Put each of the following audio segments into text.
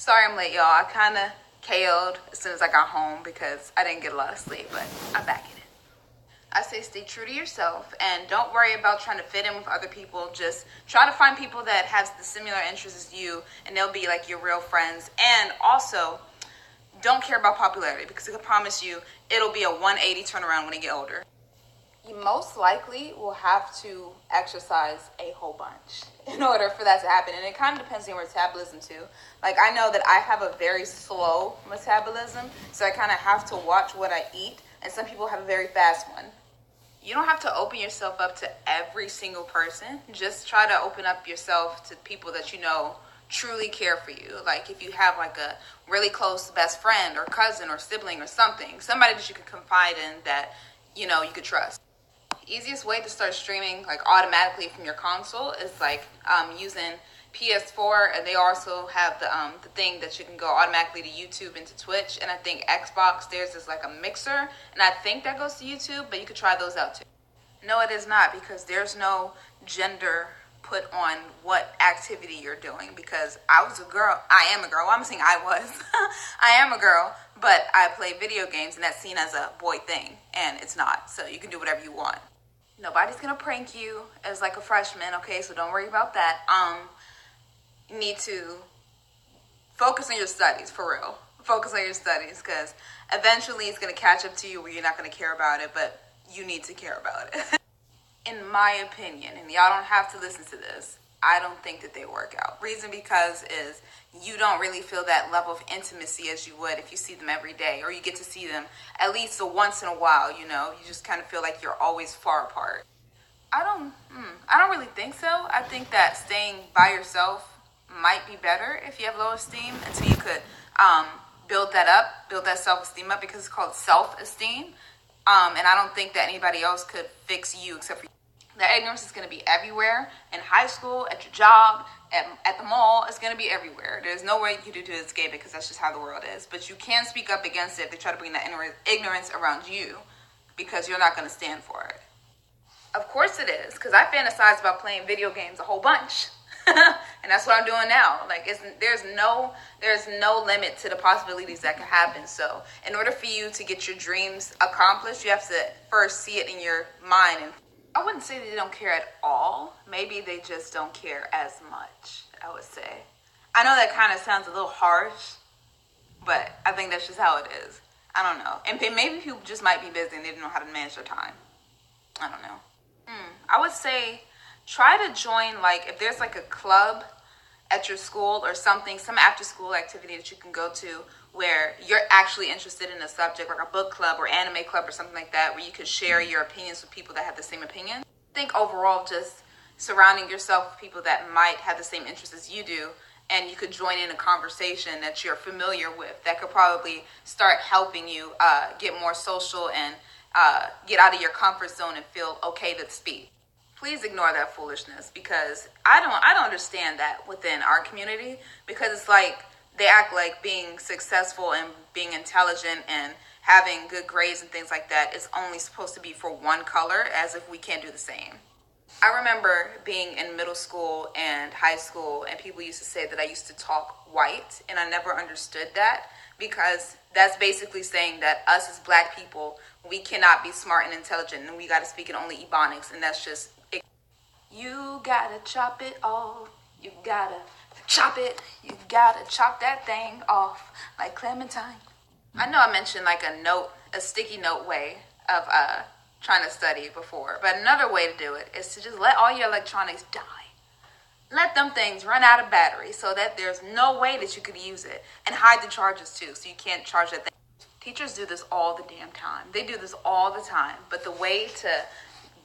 Sorry I'm late, y'all. I kind of KO'd as soon as I got home because I didn't get a lot of sleep, but I'm back in it. I say stay true to yourself and don't worry about trying to fit in with other people. Just try to find people that have the similar interests as you, and they'll be like your real friends. And also, don't care about popularity, because I can promise you it'll be a 180 turnaround when you get older. You most likely will have to exercise a whole bunch in order for that to happen. And it kind of depends on your metabolism too. Like, I know that I have a very slow metabolism, so I kind of have to watch what I eat. And some people have a very fast one. You don't have to open yourself up to every single person. Just try to open up yourself to people that you know truly care for you. Like, if you have like a really close best friend or cousin or sibling or something, somebody that you can confide in that you know you could trust. Easiest way to start streaming like automatically from your console is like using PS4, and they also have the thing that you can go automatically to YouTube and to Twitch. And I think Xbox, theirs is like a mixer, and I think that goes to YouTube, but you could try those out too. No, it is not, because there's no gender put on what activity you're doing, because I was a girl. I am a girl. Well, I'm saying I was. I am a girl, but I play video games, and that's seen as a boy thing, and it's not. So you can do whatever you want. Nobody's gonna prank you as like a freshman, okay? So don't worry about that. You need to focus on your studies, for real. Focus on your studies, because eventually it's gonna catch up to you where you're not gonna care about it, but you need to care about it. In my opinion, and y'all don't have to listen to this, I don't think that they work out. Reason because is you don't really feel that level of intimacy as you would if you see them every day, or you get to see them at least once in a while, you know? You just kind of feel like you're always far apart. I don't really think so. I think that staying by yourself might be better if you have low esteem, until you could build that self-esteem up, because it's called self-esteem. And I don't think that anybody else could fix you except for you. That ignorance is going to be everywhere, in high school, at your job, at the mall. It's going to be everywhere. There's no way you to escape it, because that's just how the world is. But you can speak up against it if they try to bring that ignorance around you, because you're not going to stand for it. Of course it is, because I fantasize about playing video games a whole bunch. And that's what I'm doing now. Like, there's no limit to the possibilities that can happen. So in order for you to get your dreams accomplished, you have to first see it in your mind. And I wouldn't say they don't care at all. Maybe they just don't care as much, I would say. I know that kind of sounds a little harsh, but I think that's just how it is. I don't know. And maybe people just might be busy and they don't know how to manage their time. I don't know. I would say try to join, like, if there's like a club at your school or something, some after school activity that you can go to where you're actually interested in a subject, like a book club or anime club or something like that, where you could share your opinions with people that have the same opinion. I think overall, just surrounding yourself with people that might have the same interests as you do, and you could join in a conversation that you're familiar with, that could probably start helping you get more social and get out of your comfort zone and feel okay to speak. Please ignore that foolishness, because I don't understand that within our community, because it's like they act like being successful and being intelligent and having good grades and things like that is only supposed to be for one color, as if we can't do the same. I remember being in middle school and high school, and people used to say that I used to talk white, and I never understood that, because that's basically saying that us as Black people, we cannot be smart and intelligent, and we got to speak in only Ebonics, and that's just it. You gotta chop it off. You gotta chop it. You gotta chop that thing off like Clementine. I know I mentioned like a sticky note way of trying to study before, but another way to do it is to just let all your electronics die. Let them things run out of battery so that there's no way that you could use it, and hide the charges too, so you can't charge that thing. Teachers do this all the damn time. They do this all the time, but the way to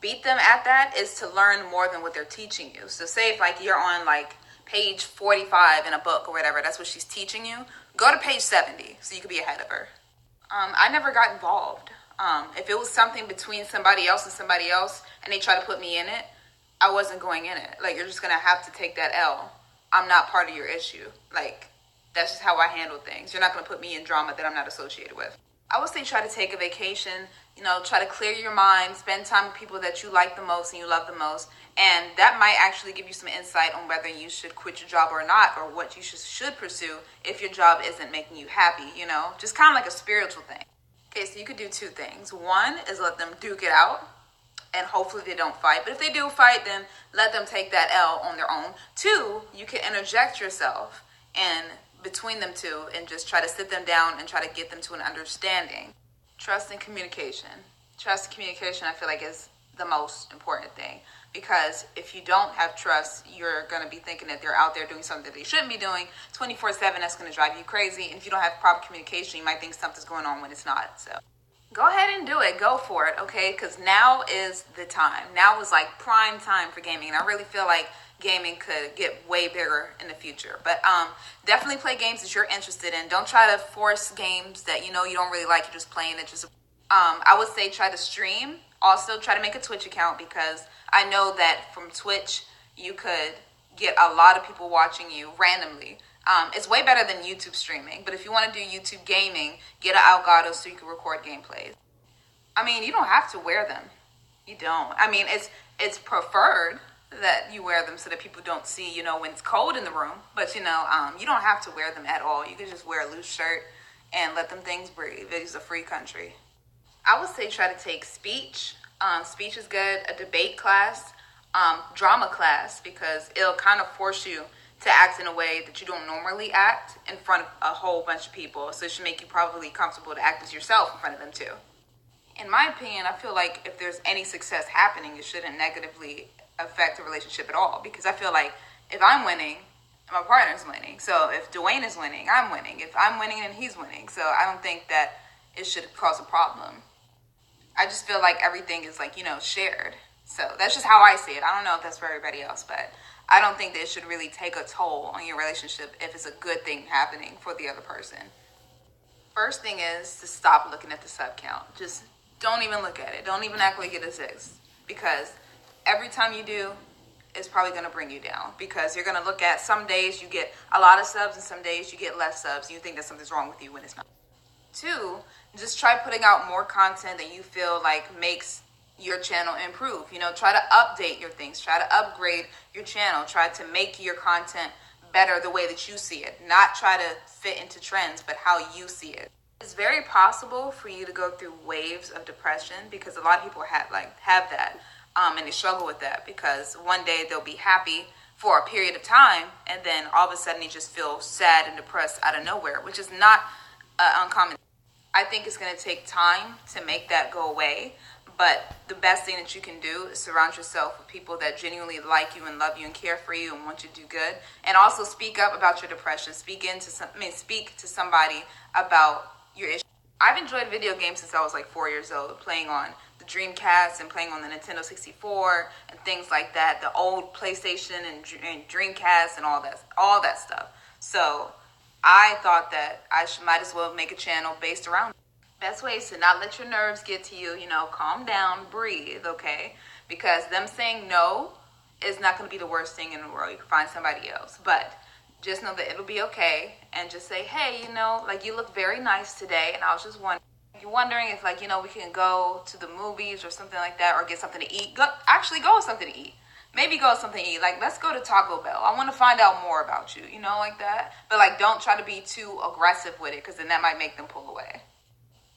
beat them at that is to learn more than what they're teaching you. So say if like you're on like page 45 in a book or whatever, that's what she's teaching you, go to page 70 so you could be ahead of her. I never got involved. If it was something between somebody else and they try to put me in it, I wasn't going in it. Like, you're just gonna have to take that L. I'm not part of your issue. Like, that's just how I handle things. You're not gonna put me in drama that I'm not associated with. I would say try to take a vacation, try to clear your mind, spend time with people that you like the most and you love the most. And that might actually give you some insight on whether you should quit your job or not, or what you should pursue if your job isn't making you happy, just kind of like a spiritual thing. Okay, so you could do two things. One is let them duke it out, and hopefully they don't fight. But if they do fight, then let them take that L on their own. Two, you can interject yourself and between them two and just try to sit them down and try to get them to an understanding. Trust and communication. Trust and communication, I feel like, is the most important thing, because if you don't have trust, you're going to be thinking that they're out there doing something that they shouldn't be doing 24/7. That's going to drive you crazy. And if you don't have proper communication, you might think something's going on when it's not. So go ahead and do it. Go for it, okay? Because now is the time. Now is like prime time for gaming. And I really feel like gaming could get way bigger in the future. But definitely play games that you're interested in. Don't try to force games that you don't really like. You're just playing it. I would say try to stream. Also, try to make a Twitch account, because I know that from Twitch you could get a lot of people watching you randomly. It's way better than YouTube streaming. But if you want to do YouTube gaming, get an Elgato so you can record gameplays. I mean, you don't have to wear them. You don't. I mean, it's preferred that you wear them so that people don't see, when it's cold in the room. But, you don't have to wear them at all. You can just wear a loose shirt and let them things breathe. It's a free country. I would say try to take speech. Speech is good. A debate class, drama class, because it'll kind of force you to act in a way that you don't normally act in front of a whole bunch of people. So it should make you probably comfortable to act as yourself in front of them too. In my opinion, I feel like if there's any success happening, it shouldn't negatively affect the relationship at all. Because I feel like if I'm winning, my partner's winning. So if Dwayne is winning, I'm winning. If I'm winning, then he's winning. So I don't think that it should cause a problem. I just feel like everything is shared. So that's just how I see it. I don't know if that's for everybody else, but I don't think that it should really take a toll on your relationship if it's a good thing happening for the other person. First thing is to stop looking at the sub count. Just don't even look at it. Don't even act like it exists, because every time you do, it's probably going to bring you down, because you're going to look at some days you get a lot of subs and some days you get less subs. And you think that something's wrong with you when it's not. Two, just try putting out more content that you feel like makes your channel improve. Try to update your things. Try to upgrade your channel. Try to make your content better the way that you see it. Not try to fit into trends, but how you see it. It's very possible for you to go through waves of depression, because a lot of people have that, and they struggle with that, because one day they'll be happy for a period of time, and then all of a sudden they just feel sad and depressed out of nowhere, which is not uncommon. I think it's going to take time to make that go away, but the best thing that you can do is surround yourself with people that genuinely like you and love you and care for you and want you to do good. And also speak up about your depression. Speak to somebody about your issue. I've enjoyed video games since I was like 4 years old, playing on the Dreamcast and playing on the Nintendo 64 and things like that, the old PlayStation and Dreamcast and all that stuff. So I thought that I might as well make a channel based around it. Best way is to not let your nerves get to you, calm down, breathe, okay? Because them saying no is not going to be the worst thing in the world. You can find somebody else. But just know that it'll be okay, and just say, hey, you look very nice today, and I was just wondering. You're wondering if, we can go to the movies or something like that, or get something to eat. Go with something to eat. Maybe go with something to eat. Let's go to Taco Bell. I want to find out more about you, like that. But, don't try to be too aggressive with it, because then that might make them pull away.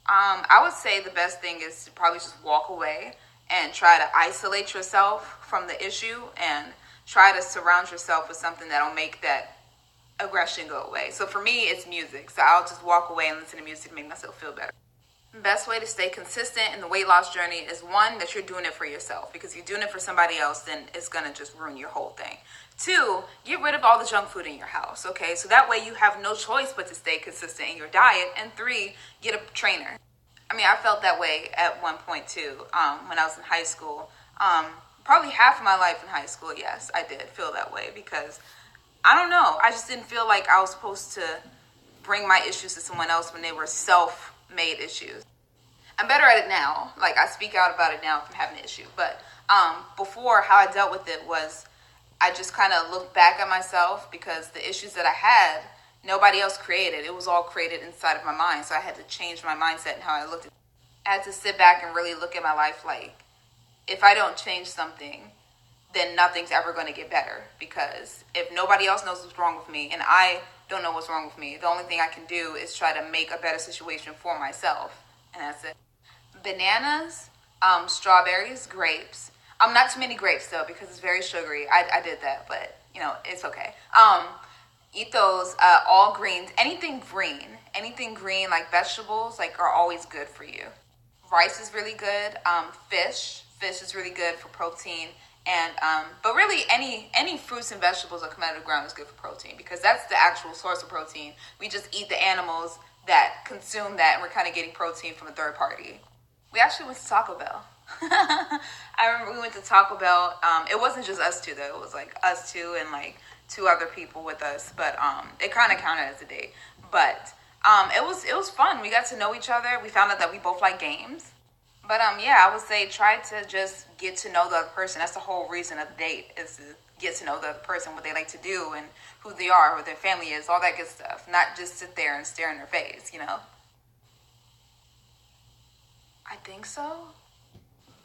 I would say the best thing is to probably just walk away and try to isolate yourself from the issue, and try to surround yourself with something that'll make that aggression go away. So for me, it's music. So I'll just walk away and listen to music to make myself feel better. The best way to stay consistent in the weight loss journey is, one, that you're doing it for yourself, because if you're doing it for somebody else, then it's going to just ruin your whole thing. Two, get rid of all the junk food in your house, okay? So that way you have no choice but to stay consistent in your diet. And three, get a trainer. I felt that way at one point too, when I was in high school. Probably half of my life in high school, yes, I did feel that way, because I don't know. I just didn't feel like I was supposed to bring my issues to someone else when they were self-made issues. I'm better at it now. I speak out about it now if I'm having an issue. But before, how I dealt with it was I just kind of looked back at myself, because the issues that I had, Nobody else created. It was all created inside of my mind. So I had to change my mindset and how I looked at it. I had to sit back and really look at my life like, if I don't change something, then nothing's ever going to get better. Because if nobody else knows what's wrong with me and I don't know what's wrong with me, the only thing I can do is try to make a better situation for myself. And that's it. Bananas, strawberries, grapes. Not too many grapes though, because it's very sugary. I did that, but you know, it's okay. Eat those. All greens, anything green like vegetables, like are always good for you. Rice is really good. Fish is really good for protein. And but really any fruits and vegetables that come out of the ground is good for protein, because that's the actual source of protein. We just eat the animals that consume that, and we're kind of getting protein from a third party. We actually went to Taco Bell. I remember we went to Taco Bell. It wasn't just us two though. It was like us two and like two other people with us. But it kind of counted as a date. But it was fun. We got to know each other. We found out that we both like games. But yeah, I would say try to just get to know the other person. That's the whole reason of the date, is to get to know the other person, what they like to do and who they are, what their family is, all that good stuff. Not just sit there and stare in their face, you know? I think so.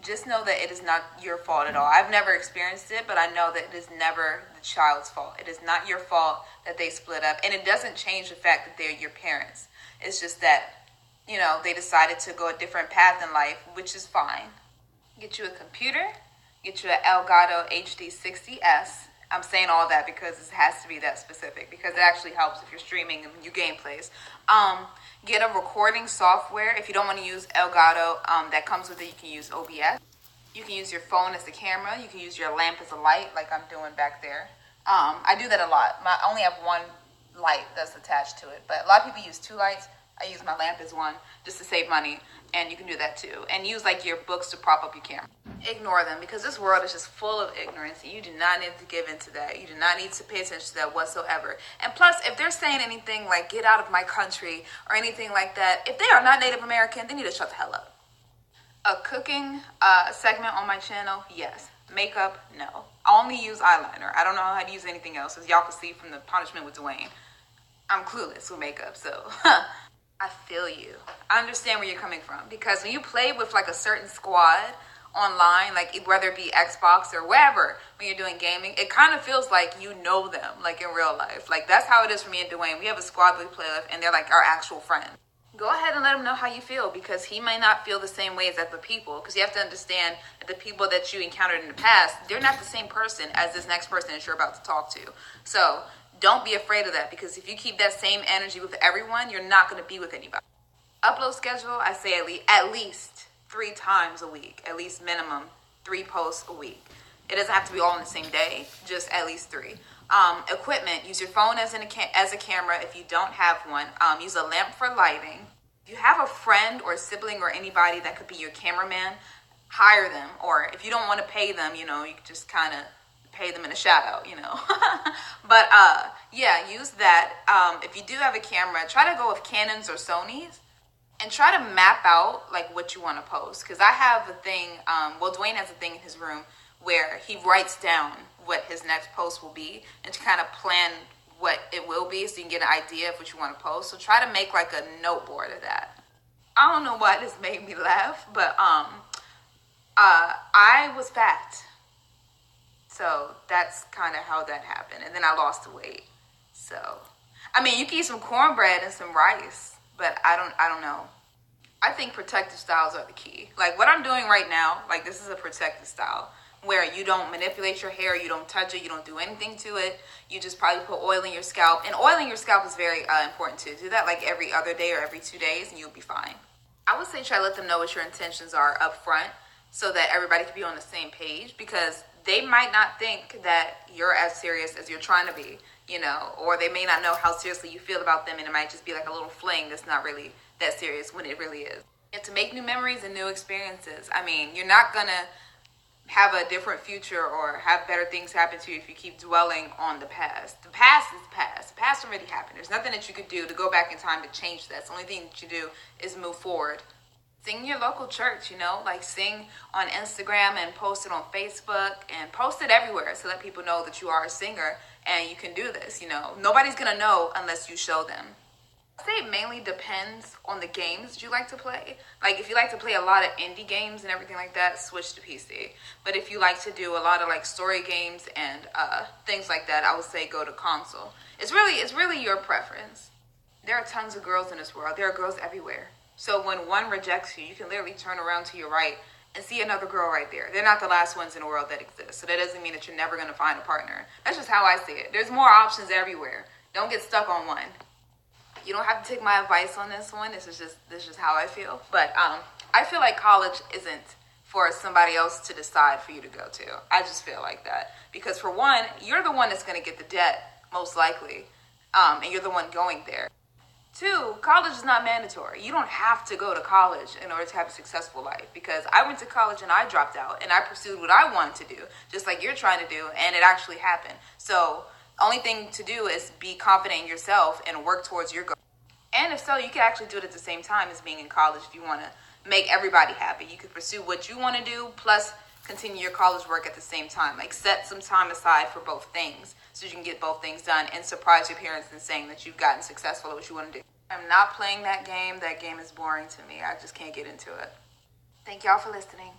Just know that it is not your fault at all. I've never experienced it, but I know that it is never the child's fault. It is not your fault that they split up. And it doesn't change the fact that they're your parents. It's just that, you know, they decided to go a different path in life, which is fine. Get you a computer, get you an Elgato HD60S. I'm saying all that because it has to be that specific, because it actually helps if you're streaming and you gameplays. Get a recording software. If you don't want to use Elgato, that comes with it, you can use OBS. You can use your phone as the camera. You can use your lamp as a light, like I'm doing back there. I do that a lot. I only have one light that's attached to it, but a lot of people use two lights. I use my lamp as one just to save money, and you can do that too. And use like your books to prop up your camera. Ignore them, because this world is just full of ignorance, and you do not need to give into that. You do not need to pay attention to that whatsoever. And plus, if they're saying anything like get out of my country or anything like that, if they are not Native American, they need to shut the hell up. A cooking segment on my channel, yes. Makeup, no. I only use eyeliner. I don't know how to use anything else, as y'all can see from the punishment with Dwayne. I'm clueless with makeup, so I feel you. I understand where you're coming from, because when you play with like a certain squad online, like whether it be Xbox or wherever, when you're doing gaming, it kind of feels like you know them, like in real life. Like that's how it is for me and Dwayne. We have a squad that we play with, and they're like our actual friends. Go ahead and let him know how you feel, because he may not feel the same way as other people, because you have to understand that the people that you encountered in the past, they're not the same person as this next person that you're about to talk to. So don't be afraid of that, because if you keep that same energy with everyone, you're not going to be with anybody. Upload schedule, I say at least 3 times a week, at least minimum 3 posts a week. It doesn't have to be all on the same day, just at least 3. Equipment, use your phone as a camera if you don't have one. Use a lamp for lighting. If you have a friend or a sibling or anybody that could be your cameraman, hire them. Or if you don't want to pay them, you know, you can just kind of pay them in a shout out, you know. But yeah, use that. If you do have a camera, try to go with Canons or Sonys. And try to map out like what you want to post. Because I have a thing, Dwayne has a thing in his room where he writes down what his next post will be, and to kind of plan what it will be, so you can get an idea of what you want to post. So try to make like a note board of that. I don't know why this made me laugh, but I was fat. So that's kind of how that happened. And then I lost the weight. So, I mean, you can eat some cornbread and some rice, but I don't know. I think protective styles are the key. Like what I'm doing right now, like this is a protective style where you don't manipulate your hair, you don't touch it, you don't do anything to it. You just probably put oil in your scalp. And oiling your scalp is very important too. Do that like every other day or every 2 days and you'll be fine. I would say try to let them know what your intentions are up front, so that everybody can be on the same page, because they might not think that you're as serious as you're trying to be, you know, or they may not know how seriously you feel about them, and it might just be like a little fling that's not really that serious when it really is. You have to make new memories and new experiences. I mean, you're not gonna have a different future or have better things happen to you if you keep dwelling on the past. The past is past. The past already happened. There's nothing that you could do to go back in time to change that. The only thing that you do is move forward. Sing your local church, like sing on Instagram and post it on Facebook and post it everywhere so that people know that you are a singer and you can do this. Nobody's gonna know unless you show them. I'd say it mainly depends on the games that you like to play. Like if you like to play a lot of indie games and everything like that, switch to PC. But if you like to do a lot of like story games and things like that, I would say go to console. It's really your preference. There are tons of girls in this world. There are girls everywhere. So when one rejects you, you can literally turn around to your right and see another girl right there. They're not the last ones in the world that exist. So that doesn't mean that you're never going to find a partner. That's just how I see it. There's more options everywhere. Don't get stuck on one. You don't have to take my advice on this one. This is just how I feel. But I feel like college isn't for somebody else to decide for you to go to. I just feel like that. Because for one, you're the one that's going to get the debt, most likely. And you're the one going there. Two, college is not mandatory. You don't have to go to college in order to have a successful life, because I went to college and I dropped out and I pursued what I wanted to do, just like you're trying to do, and it actually happened. So only thing to do is be confident in yourself and work towards your goal. And if so, you can actually do it at the same time as being in college if you want to make everybody happy. You could pursue what you want to do plus continue your college work at the same time. Like set some time aside for both things so you can get both things done and surprise your parents in saying that you've gotten successful at what you want to do. I'm not playing that game. That game is boring to me. I just can't get into it. Thank y'all for listening.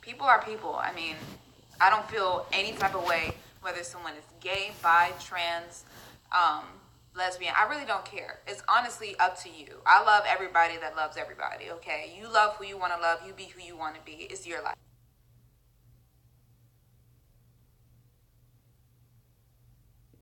People are people. I mean, I don't feel any type of way whether someone is gay, bi, trans, lesbian. I really don't care. It's honestly up to you. I love everybody that loves everybody, okay? You love who you want to love. You be who you want to be. It's your life.